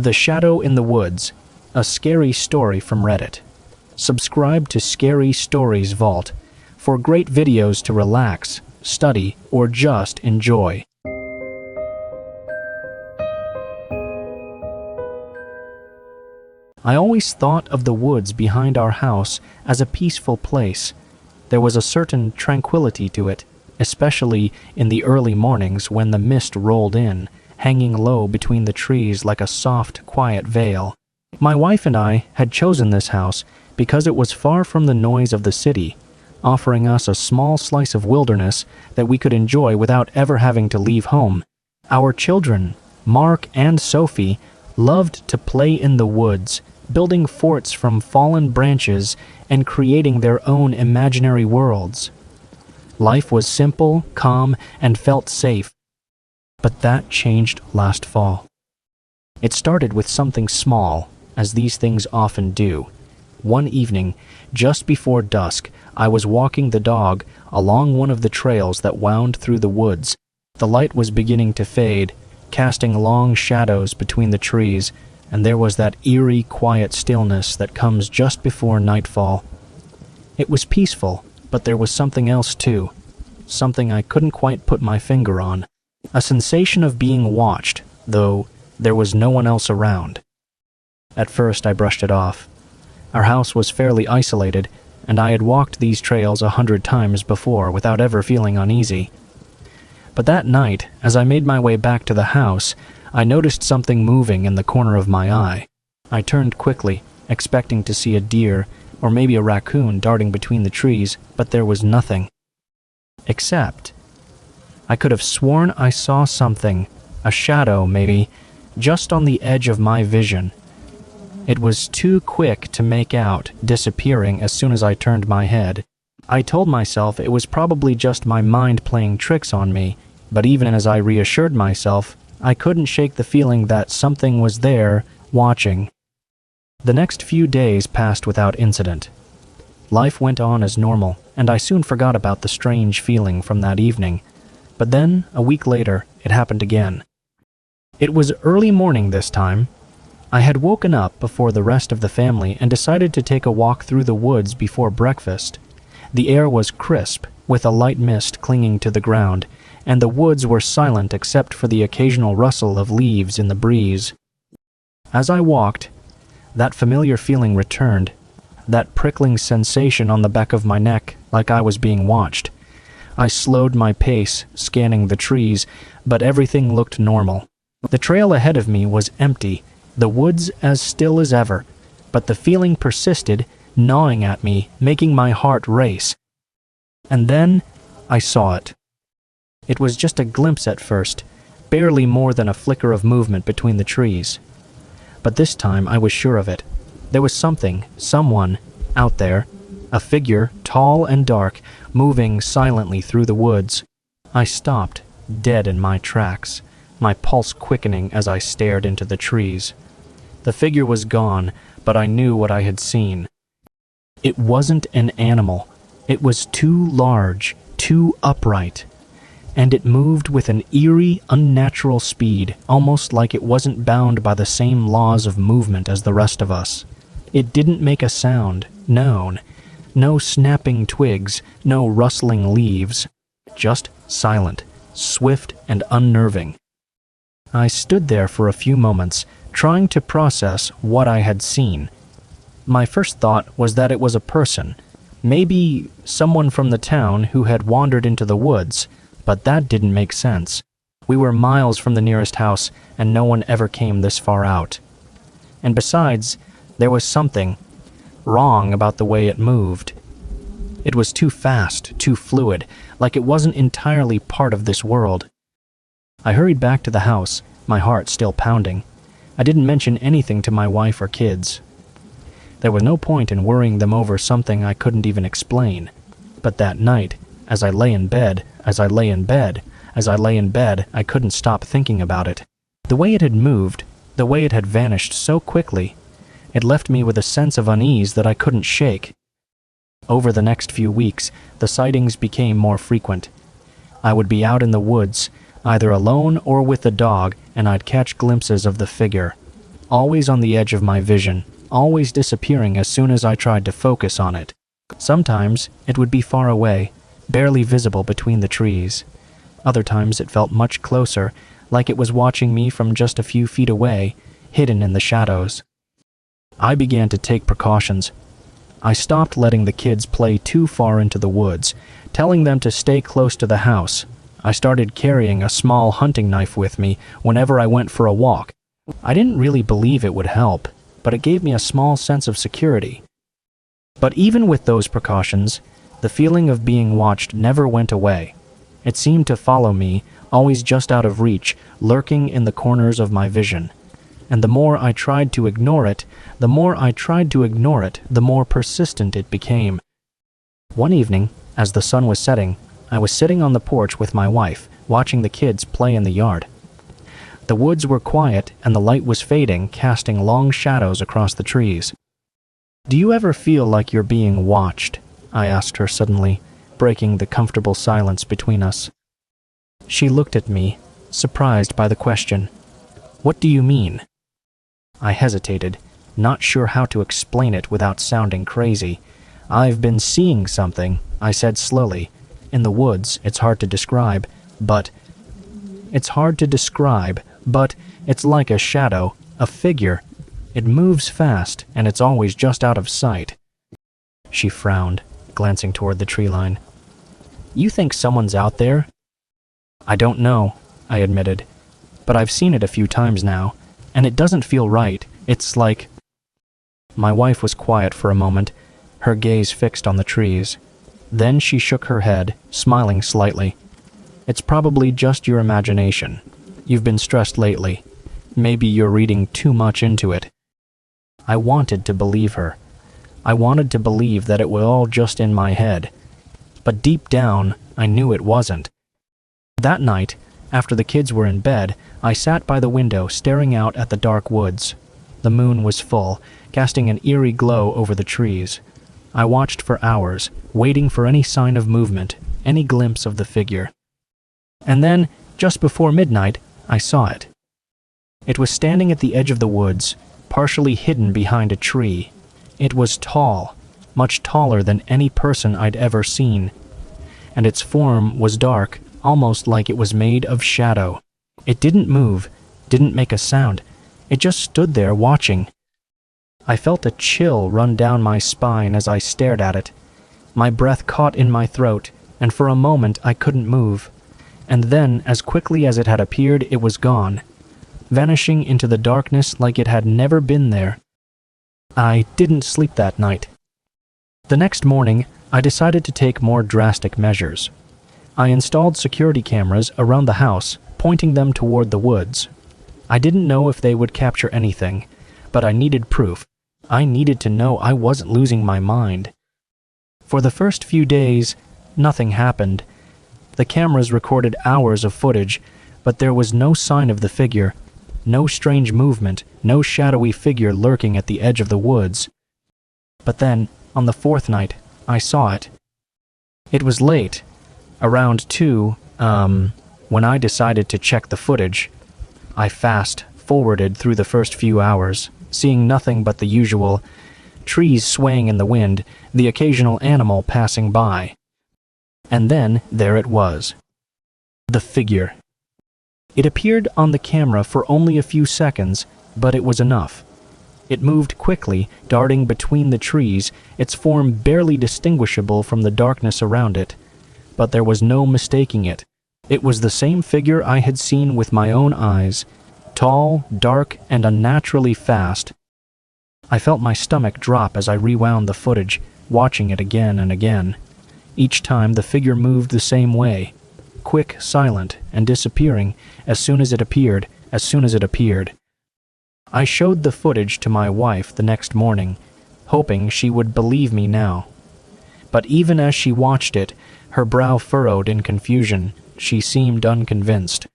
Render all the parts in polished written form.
The Shadow in the Woods, a scary story from Reddit. Subscribe to Scary Stories Vault for great videos to relax, study, or just enjoy. I always thought of the woods behind our house as a peaceful place. There was a certain tranquility to it, especially in the early mornings when the mist rolled in, hanging low between the trees like a soft, quiet veil. My wife and I had chosen this house because it was far from the noise of the city, offering us a small slice of wilderness that we could enjoy without ever having to leave home. Our children, Mark and Sophie, loved to play in the woods, building forts from fallen branches and creating their own imaginary worlds. Life was simple, calm, and felt safe. But that changed last fall. It started with something small, as these things often do. One evening, just before dusk, I was walking the dog along one of the trails that wound through the woods. The light was beginning to fade, casting long shadows between the trees, and there was that eerie, quiet stillness that comes just before nightfall. It was peaceful, but there was something else too, something I couldn't quite put my finger on. A sensation of being watched, though there was no one else around. At first I brushed it off. Our house was fairly isolated, and I had walked these trails 100 times before without ever feeling uneasy. But that night, as I made my way back to the house, I noticed something moving in the corner of my eye. I turned quickly, expecting to see a deer or maybe a raccoon darting between the trees, but there was nothing. Except I could have sworn I saw something, a shadow maybe, just on the edge of my vision. It was too quick to make out, disappearing as soon as I turned my head. I told myself it was probably just my mind playing tricks on me, but even as I reassured myself, I couldn't shake the feeling that something was there, watching. The next few days passed without incident. Life went on as normal, and I soon forgot about the strange feeling from that evening. But then, a week later, it happened again. It was early morning this time. I had woken up before the rest of the family and decided to take a walk through the woods before breakfast. The air was crisp, with a light mist clinging to the ground, and the woods were silent except for the occasional rustle of leaves in the breeze. As I walked, that familiar feeling returned, that prickling sensation on the back of my neck, like I was being watched. I slowed my pace, scanning the trees, but everything looked normal. The trail ahead of me was empty, the woods as still as ever, but the feeling persisted, gnawing at me, making my heart race. And then I saw it. It was just a glimpse at first, barely more than a flicker of movement between the trees. But this time I was sure of it. There was something, someone, out there, a figure, tall and dark, moving silently through the woods. I stopped, dead in my tracks, my pulse quickening as I stared into the trees. The figure was gone, but I knew what I had seen. It wasn't an animal. It was too large, too upright. And it moved with an eerie, unnatural speed, almost like it wasn't bound by the same laws of movement as the rest of us. It didn't make a sound, no snapping twigs, no rustling leaves, just silent, swift and unnerving. I stood there for a few moments, trying to process what I had seen. My first thought was that it was a person, maybe someone from the town who had wandered into the woods, but that didn't make sense. We were miles from the nearest house, and no one ever came this far out. And besides, there was something wrong about the way it moved. It was too fast, too fluid, like it wasn't entirely part of this world. I hurried back to the house, my heart still pounding. I didn't mention anything to my wife or kids. There was no point in worrying them over something I couldn't even explain. But that night, as I lay in bed, I couldn't stop thinking about it. The way it had moved, the way it had vanished so quickly, it left me with a sense of unease that I couldn't shake. Over the next few weeks, the sightings became more frequent. I would be out in the woods, either alone or with the dog, and I'd catch glimpses of the figure. always on the edge of my vision, always disappearing as soon as I tried to focus on it. Sometimes it would be far away, barely visible between the trees. Other times it felt much closer, like it was watching me from just a few feet away, hidden in the shadows. I began to take precautions. I stopped letting the kids play too far into the woods, telling them to stay close to the house. I started carrying a small hunting knife with me whenever I went for a walk. I didn't really believe it would help, but it gave me a small sense of security. But even with those precautions, the feeling of being watched never went away. It seemed to follow me, always just out of reach, lurking in the corners of my vision. And the more I tried to ignore it, the more persistent it became. One evening, as the sun was setting, I was sitting on the porch with my wife, watching the kids play in the yard. The woods were quiet and the light was fading, casting long shadows across the trees. "Do you ever feel like you're being watched?" I asked her suddenly, breaking the comfortable silence between us. She looked at me, surprised by the question. "What do you mean?" I hesitated, not sure how to explain it without sounding crazy. "I've been seeing something," I said slowly. "In the woods, it's hard to describe, but it's like a shadow, a figure. It moves fast, and it's always just out of sight." She frowned, glancing toward the tree line. "You think someone's out there?" "I don't know," I admitted, "but I've seen it a few times now, and it doesn't feel right. It's like—" My wife was quiet for a moment, her gaze fixed on the trees. Then she shook her head, smiling slightly. "It's probably just your imagination. You've been stressed lately. Maybe you're reading too much into it." I wanted to believe her. I wanted to believe that it was all just in my head. But deep down, I knew it wasn't. That night, after the kids were in bed, I sat by the window staring out at the dark woods. The moon was full, casting an eerie glow over the trees. I watched for hours, waiting for any sign of movement, any glimpse of the figure. And then, just before midnight, I saw it. It was standing at the edge of the woods, partially hidden behind a tree. It was tall, much taller than any person I'd ever seen. And its form was dark, almost like it was made of shadow. It didn't move, didn't make a sound. It just stood there watching. I felt a chill run down my spine as I stared at it. My breath caught in my throat, and for a moment I couldn't move. And then, as quickly as it had appeared, it was gone, vanishing into the darkness like it had never been there. I didn't sleep that night. The next morning, I decided to take more drastic measures. I installed security cameras around the house, pointing them toward the woods. I didn't know if they would capture anything, but I needed proof. I needed to know I wasn't losing my mind. For the first few days, nothing happened. The cameras recorded hours of footage, but there was no sign of the figure, no strange movement, no shadowy figure lurking at the edge of the woods. But then, on the fourth night, I saw it. It was late, around 2, when I decided to check the footage. I fast-forwarded through the first few hours, seeing nothing but the usual: trees swaying in the wind, the occasional animal passing by. And then there it was. The figure. It appeared on the camera for only a few seconds, but it was enough. It moved quickly, darting between the trees, its form barely distinguishable from the darkness around it. But there was no mistaking it. It was the same figure I had seen with my own eyes, tall, dark, and unnaturally fast. I felt my stomach drop as I rewound the footage, watching it again and again. Each time the figure moved the same way, quick, silent, and disappearing as soon as it appeared. I showed the footage to my wife the next morning, hoping she would believe me now. But even as she watched it, her brow furrowed in confusion. She seemed unconvinced.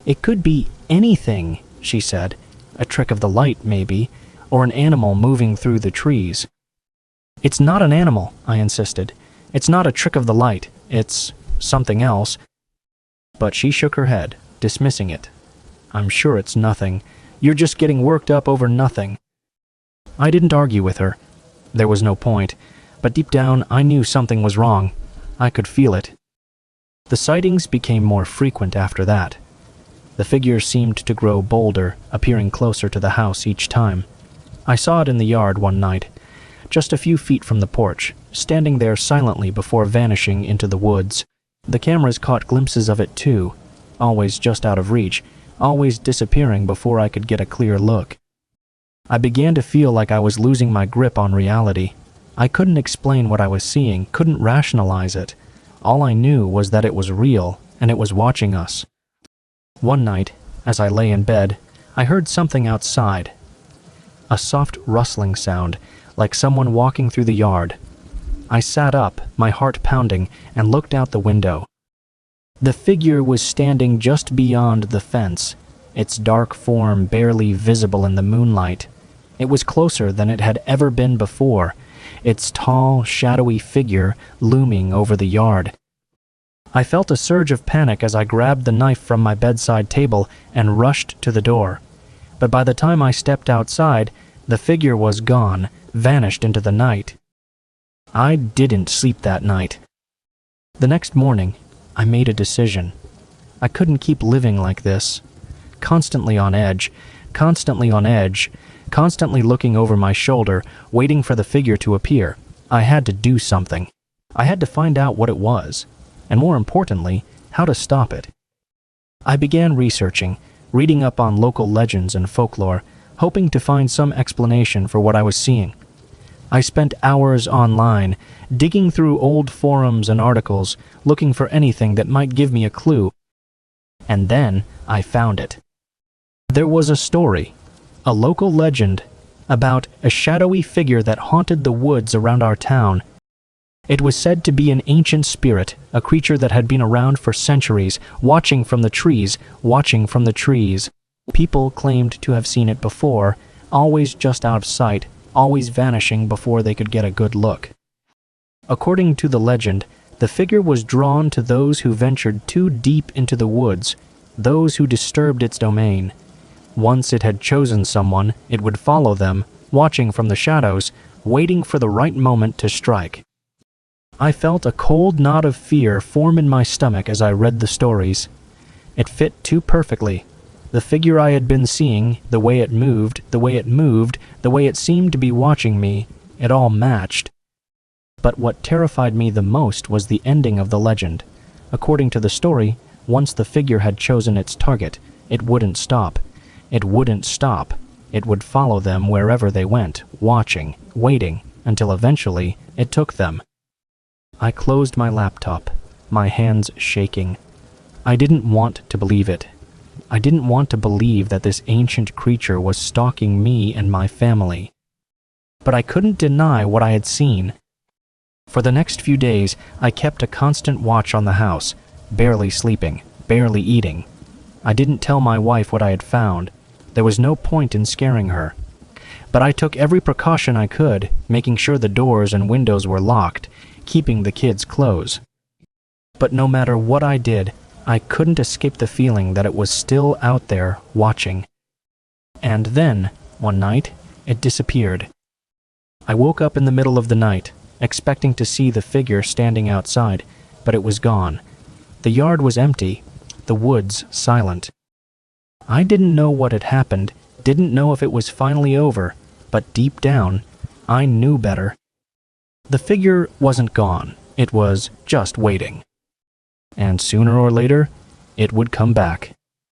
"It could be anything," she said. "A trick of the light, maybe, or an animal moving through the trees." "It's not an animal," I insisted. "It's not a trick of the light. It's something else." But she shook her head, dismissing it. "I'm sure it's nothing. You're just getting worked up over nothing." I didn't argue with her. There was no point, but deep down I knew something was wrong. I could feel it. The sightings became more frequent after that. The figure seemed to grow bolder, appearing closer to the house each time. I saw it in the yard one night, just a few feet from the porch, standing there silently before vanishing into the woods. The cameras caught glimpses of it too, always just out of reach, always disappearing before I could get a clear look. I began to feel like I was losing my grip on reality. I couldn't explain what I was seeing, couldn't rationalize it. All I knew was that it was real, and it was watching us. One night, as I lay in bed, I heard something outside. A soft rustling sound, like someone walking through the yard. I sat up, my heart pounding, and looked out the window. The figure was standing just beyond the fence, its dark form barely visible in the moonlight. It was closer than it had ever been before, its tall, shadowy figure looming over the yard. I felt a surge of panic as I grabbed the knife from my bedside table and rushed to the door. But by the time I stepped outside, the figure was gone, vanished into the night. I didn't sleep that night. The next morning, I made a decision. I couldn't keep living like this. Constantly on edge, constantly looking over my shoulder, waiting for the figure to appear. I had to do something. I had to find out what it was, and more importantly, how to stop it. I began researching, reading up on local legends and folklore, hoping to find some explanation for what I was seeing. I spent hours online, digging through old forums and articles, looking for anything that might give me a clue. And then I found it. There was a story, a local legend, about a shadowy figure that haunted the woods around our town. It was said to be an ancient spirit, a creature that had been around for centuries, watching from the trees. People claimed to have seen it before, always just out of sight, always vanishing before they could get a good look. According to the legend, the figure was drawn to those who ventured too deep into the woods, those who disturbed its domain. Once it had chosen someone, it would follow them, watching from the shadows, waiting for the right moment to strike. I felt a cold knot of fear form in my stomach as I read the stories. It fit too perfectly. The figure I had been seeing, the way it moved, the way it seemed to be watching me, it all matched. But what terrified me the most was the ending of the legend. According to the story, once the figure had chosen its target, it wouldn't stop. It wouldn't stop. It would follow them wherever they went, watching, waiting, until eventually it took them. I closed my laptop, my hands shaking. I didn't want to believe it. I didn't want to believe that this ancient creature was stalking me and my family. But I couldn't deny what I had seen. For the next few days, I kept a constant watch on the house, barely sleeping, barely eating. I didn't tell my wife what I had found. There was no point in scaring her. But I took every precaution I could, making sure the doors and windows were locked, keeping the kids close. But no matter what I did, I couldn't escape the feeling that it was still out there, watching. And then, one night, it disappeared. I woke up in the middle of the night, expecting to see the figure standing outside, but it was gone. The yard was empty, the woods silent. I didn't know what had happened, didn't know if it was finally over, but deep down, I knew better. The figure wasn't gone, it was just waiting. And sooner or later, it would come back.